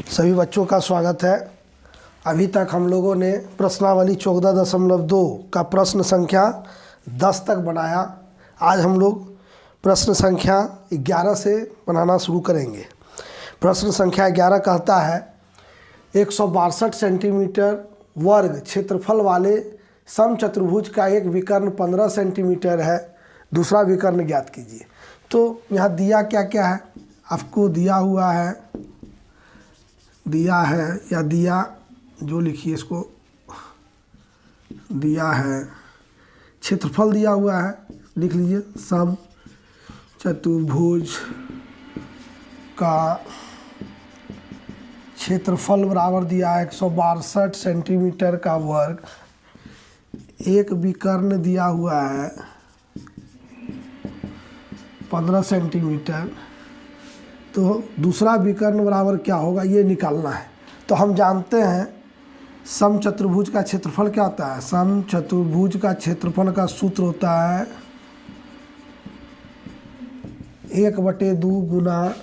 सभी बच्चों का स्वागत है। अभी तक हम लोगों ने प्रश्नावली 14.2 का प्रश्न संख्या 10 तक बनाया। आज हम लोग प्रश्न संख्या 11 से बनाना शुरू करेंगे। प्रश्न संख्या 11 कहता है 162 सेंटीमीटर वर्ग क्षेत्रफल वाले समचतुर्भुज का एक विकर्ण 15 सेंटीमीटर है, दूसरा विकर्ण ज्ञात कीजिए। तो यहाँ दिया क्या क्या है, आपको दिया हुआ है, या दिया जो लिखिए इसको, दिया है क्षेत्रफल दिया हुआ है, लिख लीजिए समचतुर्भुज का क्षेत्रफल बराबर दिया है 162 सेंटीमीटर का वर्ग, एक विकर्ण दिया हुआ है 15 सेंटीमीटर। तो दूसरा विकर्ण बराबर क्या होगा ये निकालना है। तो हम जानते हैं समचतुर्भुज का क्षेत्रफल क्या होता है। समचतुर्भुज का क्षेत्रफल का सूत्र होता है 1/2 गुना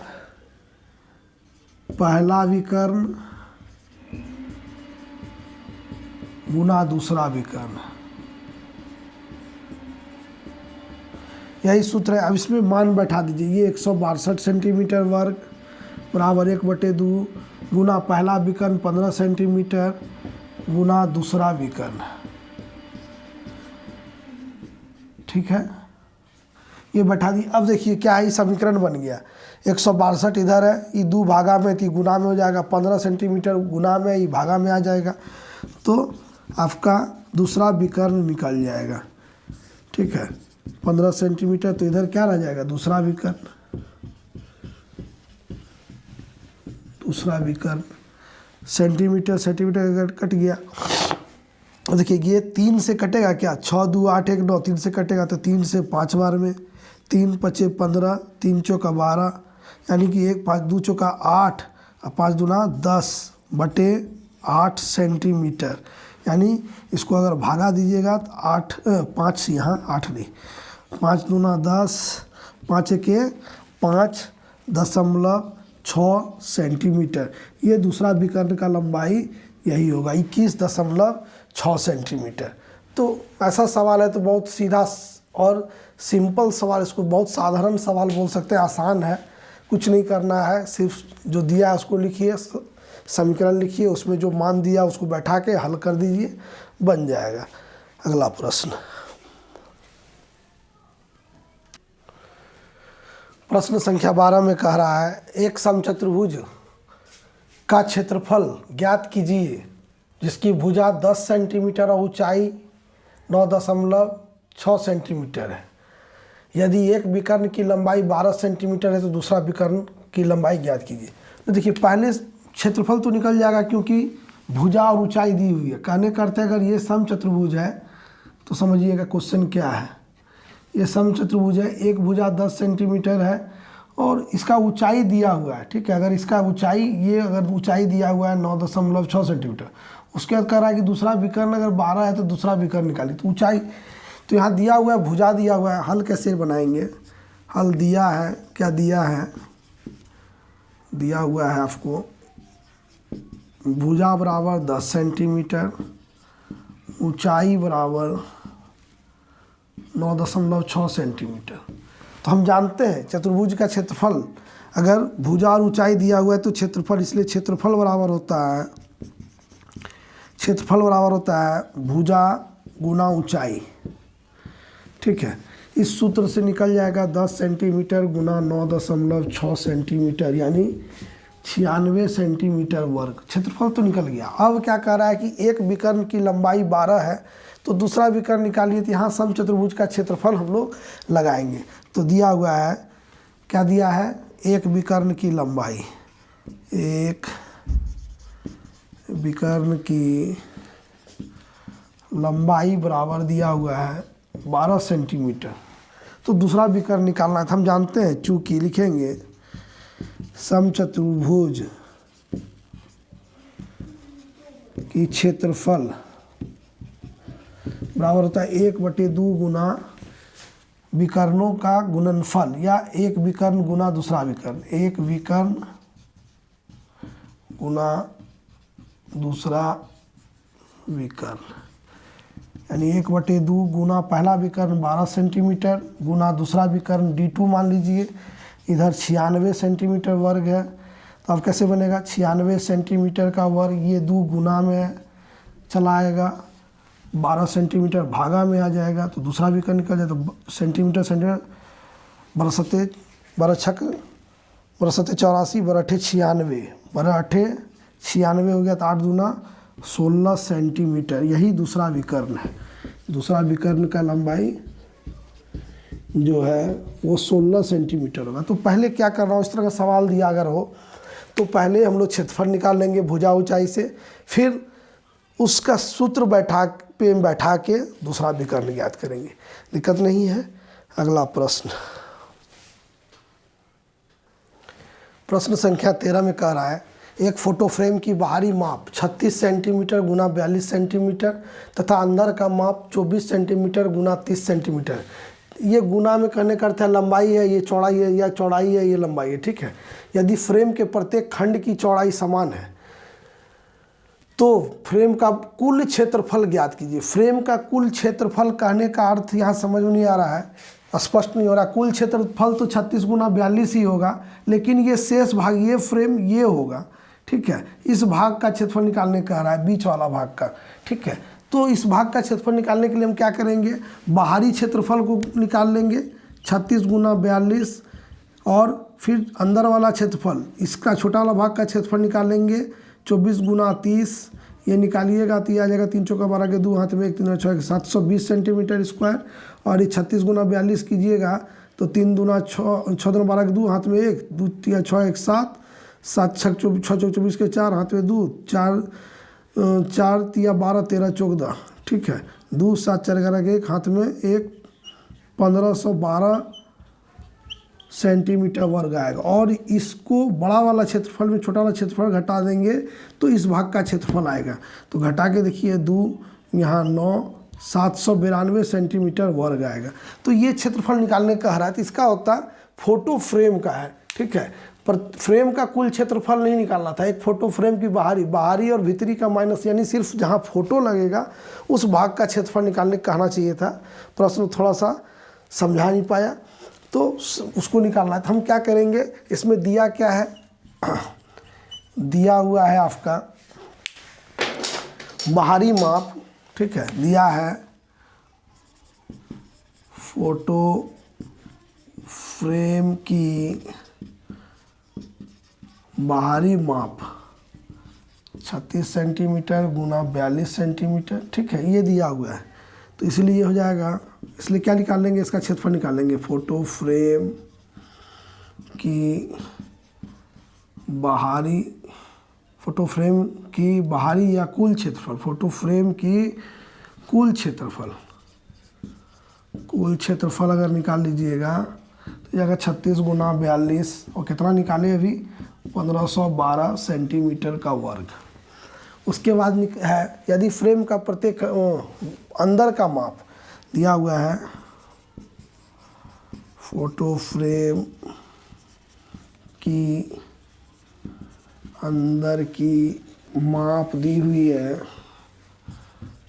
पहला विकर्ण गुना दूसरा विकर्ण, यही सूत्र है। अब इसमें मान बैठा दीजिए, ये 162 सेंटीमीटर वर्ग बराबर 1/2 गुना पहला विकर्ण 15 सेंटीमीटर गुना दूसरा विकर्ण, ठीक है, ये बैठा दी। अब देखिए क्या है, समीकरण बन गया। 162 इधर है, ये 2 भागा में थी, गुना में हो जाएगा, 15 सेंटीमीटर गुना में, ये भागा में आ जाएगा, तो आपका दूसरा विकर्ण निकल जाएगा, ठीक है। 15 सेंटीमीटर तो इधर क्या रह जाएगा, दूसरा विकर्ण, दूसरा विकर्ण सेंटीमीटर सेंटीमीटर कट गया। देखिए ये 3 से कटेगा क्या, 6 2 8 1 9, 3 से कटेगा तो 3 से 5 बार में, 3 5 15, 3 चौका 12, यानी कि 1 5 2 चौका 8 और 5 दूना 10/8 सेंटीमीटर। यानी इसको अगर भागा दीजिएगा तो 8 5 यहाँ 8 नहीं, 5 दूना 10, 5 के 5.6 सेंटीमीटर। ये दूसरा विकर्ण का लंबाई यही होगा 21.6 सेंटीमीटर। तो ऐसा सवाल है तो बहुत सीधा और सिंपल सवाल, इसको बहुत साधारण सवाल बोल सकते हैं, आसान है, कुछ नहीं करना है, सिर्फ जो दिया है उसको लिखिए, समीकरण लिखिए, उसमें जो मान दिया उसको बैठा के हल कर दीजिए, बन जाएगा। अगला प्रश्न, प्रश्न संख्या 12 में कह रहा है एक समचतुर्भुज का क्षेत्रफल ज्ञात कीजिए जिसकी भुजा 10 सेंटीमीटर और ऊंचाई 9.6 सेंटीमीटर है। यदि एक विकर्ण की लंबाई 12 सेंटीमीटर है तो दूसरा विकर्ण की लंबाई ज्ञात कीजिए। तो देखिए पहले क्षेत्रफल तो निकल जाएगा क्योंकि भुजा और ऊंचाई दी हुई है। कहने करते अगर ये समचतुर्भुज है तो समझिएगा क्वेश्चन क्या है। ये समचतुर्भुज है, एक भुजा 10 सेंटीमीटर है और इसका ऊंचाई दिया हुआ है, ठीक है। अगर इसका ऊंचाई, ये अगर ऊंचाई दिया हुआ है 9.6 सेंटीमीटर, उसके बाद कह रहा है कि दूसरा विकर्ण अगर 12 है तो दूसरा विकर्ण निकालिए। तो ऊंचाई तो यहाँ दिया हुआ है, भुजा दिया हुआ है, हल कैसे बनाएंगे। हल दिया है, क्या दिया है, दिया हुआ है आपको भुजा बराबर 10 सेंटीमीटर, ऊंचाई बराबर 9.6 सेंटीमीटर। तो हम जानते हैं चतुर्भुज का क्षेत्रफल, अगर भुजा और ऊंचाई दिया हुआ है तो क्षेत्रफल, इसलिए क्षेत्रफल बराबर होता है, क्षेत्रफल बराबर होता है भुजा गुना ऊंचाई, ठीक है। इस सूत्र से निकल जाएगा 10 सेंटीमीटर गुना 9.6 सेंटीमीटर, यानी 96 सेंटीमीटर वर्ग। क्षेत्रफल तो निकल गया। अब क्या कह रहा है कि एक विकर्ण की लंबाई 12 है तो दूसरा विकर्ण निकालिए। तो यहाँ समचतुर्भुज का क्षेत्रफल हम लोग लगाएंगे। तो दिया हुआ है, क्या दिया है, एक विकर्ण की लंबाई, एक विकर्ण की लंबाई बराबर दिया हुआ है 12 सेंटीमीटर। तो दूसरा विकर्ण निकालना है। तो हम जानते हैं, चूँकि लिखेंगे समचतुर्भुज की क्षेत्रफल बराबर होता है 1/2 गुना विकर्णों का गुणनफल, या एक विकर्ण गुना दूसरा विकर्ण, एक विकर्ण गुना दूसरा विकर्ण, यानी 1/2 गुना पहला विकर्ण 12 सेंटीमीटर गुना दूसरा विकर्ण D2 मान लीजिए, इधर 96 सेंटीमीटर वर्ग है। तो अब कैसे बनेगा, 96 सेंटीमीटर का वर्ग, ये 2 गुना में चला आएगा, 12 सेंटीमीटर भागा में आ जाएगा, तो दूसरा विकर्ण निकल जाए। तो सेंटीमीटर 12 84 12 96 96 हो गया, तो 8 दूना 16 सेंटीमीटर, यही दूसरा विकर्ण है। दूसरा विकर्ण का लंबाई जो है वो 16 सेंटीमीटर होगा। तो पहले क्या कर रहा हूँ, इस तरह का सवाल दिया अगर हो तो पहले हम लोग क्षेत्रफल निकाल लेंगे भुजा ऊंचाई से, फिर उसका सूत्र बैठा के दूसरा विकर्ण ज्ञात करेंगे, दिक्कत नहीं है। अगला प्रश्न, प्रश्न संख्या 13 में कह रहा है एक फोटो फ्रेम की बाहरी माप 36 सेंटीमीटर गुना 42 सेंटीमीटर तथा अंदर का माप 24 सेंटीमीटर गुना 30 सेंटीमीटर। ये गुना में करने का अर्थ है लंबाई है, ये चौड़ाई है, या चौड़ाई है, ये लंबाई है, ठीक है। यदि फ्रेम के प्रत्येक खंड की चौड़ाई समान है तो फ्रेम का कुल क्षेत्रफल ज्ञात कीजिए। फ्रेम का कुल क्षेत्रफल कहने का अर्थ यहाँ समझ में नहीं आ रहा है, स्पष्ट नहीं हो रहा। कुल क्षेत्रफल तो 36 गुना 42 ही होगा, लेकिन ये शेष भाग, ये फ्रेम ये होगा, ठीक है। इस भाग का क्षेत्रफल निकालने कह रहा है, बीच वाला भाग का, ठीक है। तो इस भाग का क्षेत्रफल निकालने के लिए हम क्या करेंगे, बाहरी क्षेत्रफल को निकाल लेंगे 36 गुना 42, और फिर अंदर वाला क्षेत्रफल, इसका छोटा वाला भाग का क्षेत्रफल निकालेंगे 24 गुना 30, ये निकालिएगा तो ये आ जाएगा 3 चौका 12 के 2 हाथ में 1 3 6 720 सेंटीमीटर स्क्वायर। और ये 36 गुना 42 कीजिएगा तो 3 दूना 6 6 दूना 12 के 2 हाथ में 1 2 3 6 1 7 7 6 24 के 4 हाथ में 2 4 4 3 12 13 14, ठीक है। 2 7 4 11 के 1 हाथ में 1 1512 सेंटीमीटर वर्ग आएगा। और इसको बड़ा वाला क्षेत्रफल में छोटा वाला क्षेत्रफल घटा देंगे तो इस भाग का क्षेत्रफल आएगा। तो घटा के देखिए 2 यहाँ 9 792 सेंटीमीटर वर्ग आएगा। तो ये क्षेत्रफल निकालने का है, तो इसका होता फोटो फ्रेम का है, ठीक है। पर फ्रेम का कुल क्षेत्रफल नहीं निकालना था, एक फोटो फ्रेम की बाहरी और भीतरी का माइनस, यानी सिर्फ जहाँ फोटो लगेगा उस भाग का क्षेत्रफल निकालने कहना चाहिए था। प्रश्न थोड़ा सा समझा नहीं पाया तो उसको निकालना है। तो हम क्या करेंगे, इसमें दिया क्या है, दिया हुआ है आपका बाहरी माप, ठीक है। दिया है फोटो फ्रेम की बाहरी माप 36 सेंटीमीटर गुना 42 सेंटीमीटर, ठीक है, ये दिया हुआ है। तो इसलिए हो जाएगा, इसलिए क्या निकाल लेंगे, इसका क्षेत्रफल निकाल लेंगे। फोटो फ्रेम की बाहरी या कुल क्षेत्रफल, फोटो फ्रेम की कुल क्षेत्रफल अगर निकाल लीजिएगा तो जाएगा 36 गुना 42 और कितना निकाले अभी 1512 सेंटीमीटर का वर्ग। उसके बाद है यदि फ्रेम का प्रत्येक अंदर का माप दिया हुआ है, फोटो फ्रेम की अंदर की माप दी हुई है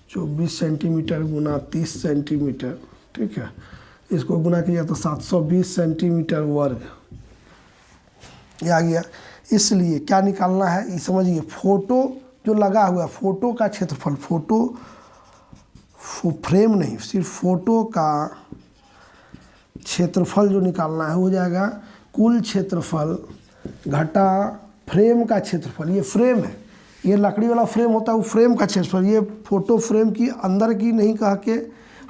24 सेंटीमीटर गुना 30 सेंटीमीटर, ठीक है। इसको गुना किया तो 720 सेंटीमीटर वर्ग ये आ गया। इसलिए क्या निकालना है, ये समझिए, फोटो जो लगा हुआ है, फोटो का क्षेत्रफल, फ्रेम नहीं, सिर्फ फोटो का क्षेत्रफल जो निकालना है हो जाएगा कुल क्षेत्रफल घटा फ्रेम का क्षेत्रफल। ये फ्रेम है, ये लकड़ी वाला फ्रेम होता है, वो फ्रेम का क्षेत्रफल। ये फोटो फ्रेम की अंदर की नहीं कह के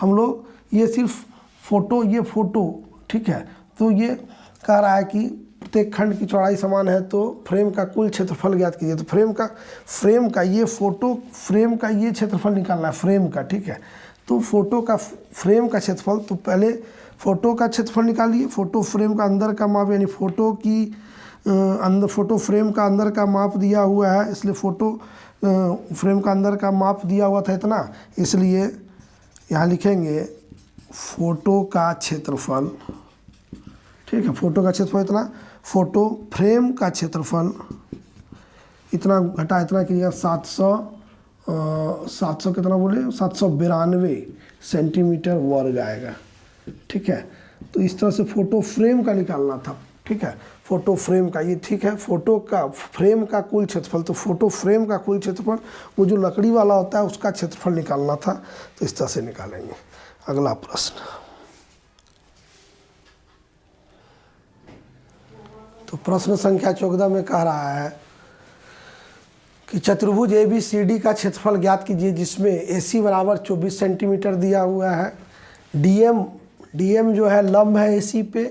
हम लोग, ये सिर्फ फोटो, ये फोटो, ठीक है। तो ये कह रहा है कि प्रत्येक खंड की चौड़ाई समान है तो फ्रेम का कुल क्षेत्रफल ज्ञात कीजिए। तो फ्रेम का ये फोटो फ्रेम का ये क्षेत्रफल निकालना है, फ्रेम का, ठीक है। तो फोटो का फ्रेम का क्षेत्रफल, तो पहले फोटो का क्षेत्रफल निकालिए। फोटो फ्रेम का अंदर का माप, यानी फोटो की अंदर, फोटो फ्रेम का अंदर का माप दिया हुआ है, इसलिए फोटो फ्रेम का अंदर का माप दिया हुआ था इतना, इसलिए यहाँ लिखेंगे फोटो का क्षेत्रफल, ठीक है। फोटो का क्षेत्रफल इतना, फोटो फ्रेम का क्षेत्रफल इतना घटा इतना कीजिएगा 700 कितना बोले 792 सेंटीमीटर वर्ग आएगा। ठीक है, तो इस तरह से फोटो फ्रेम का निकालना था। ठीक है, फोटो फ्रेम का ये ठीक है, फोटो का फ्रेम का कुल क्षेत्रफल, तो फोटो फ्रेम का कुल क्षेत्रफल वो जो लकड़ी वाला होता है उसका क्षेत्रफल निकालना था, तो इस तरह से निकालेंगे। अगला प्रश्न, तो प्रश्न संख्या 14 में कह रहा है कि चतुर्भुज ABCD का क्षेत्रफल ज्ञात कीजिए जिसमें AC बराबर 24 सेंटीमीटर दिया हुआ है, DM जो है लंब है AC पे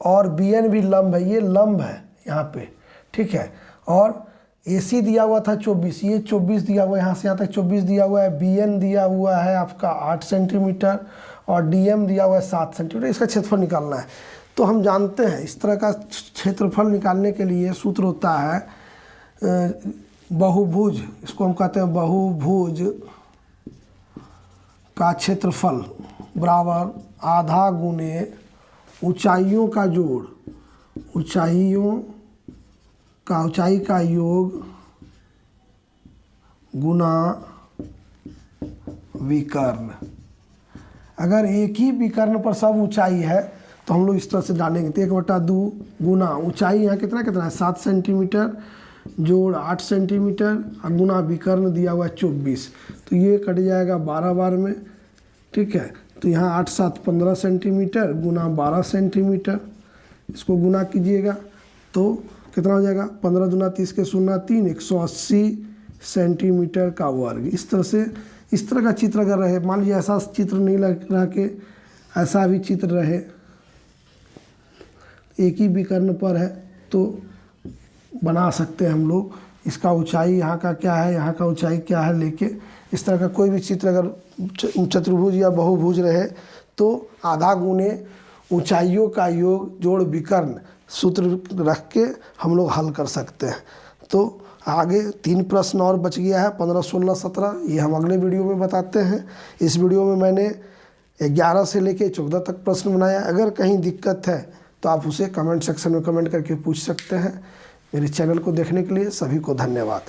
और BN भी लंब है, ये लंब है यहाँ पे। ठीक है, और AC दिया हुआ था 24, ये 24 दिया हुआ है, यहाँ से यहाँ तक 24 दिया हुआ है। BN दिया हुआ है आपका 8 सेंटीमीटर और DM दिया हुआ है 7 सेंटीमीटर। इसका क्षेत्रफल निकालना है। तो हम जानते हैं इस तरह का क्षेत्रफल निकालने के लिए सूत्र होता है बहुभुज, इसको हम कहते हैं बहुभुज का क्षेत्रफल बराबर आधा गुने ऊंचाइयों का जोड़, ऊंचाई का योग गुना विकर्ण। अगर एक ही विकर्ण पर सब ऊंचाई है तो हम लोग इस तरह से डालेंगे, तो 1/2 गुना ऊंचाई यहाँ कितना है 7 सेंटीमीटर जोड़ 8 सेंटीमीटर और गुना विकर्ण दिया हुआ है 24, तो ये कट जाएगा 12 बार में। ठीक है, तो यहाँ 8 7 15 सेंटीमीटर गुना 12 सेंटीमीटर, इसको गुना कीजिएगा तो कितना हो जाएगा 15 दूना 30 के 0 3 180 सेंटीमीटर का वर्ग। इस तरह से इस तरह का चित्र अगर रहे, मान लीजिए ऐसा चित्र नहीं रह के ऐसा भी चित्र रहे, एक ही विकर्ण पर है तो बना सकते हैं हम लोग। इसका ऊंचाई यहाँ का क्या है, यहाँ का ऊंचाई क्या है लेके इस तरह का कोई भी चित्र अगर चतुर्भुज या बहुभुज रहे तो आधा गुने ऊंचाइयों का योग जोड़ विकर्ण सूत्र रख के हम लोग हल कर सकते हैं। तो आगे 3 प्रश्न और बच गया है 15 16 17, ये हम अगले वीडियो में बताते हैं। इस वीडियो में मैंने 11 से लेके 14 तक प्रश्न बनाया। अगर कहीं दिक्कत है तो आप उसे कमेंट सेक्शन में कमेंट करके पूछ सकते हैं। मेरे चैनल को देखने के लिए सभी को धन्यवाद।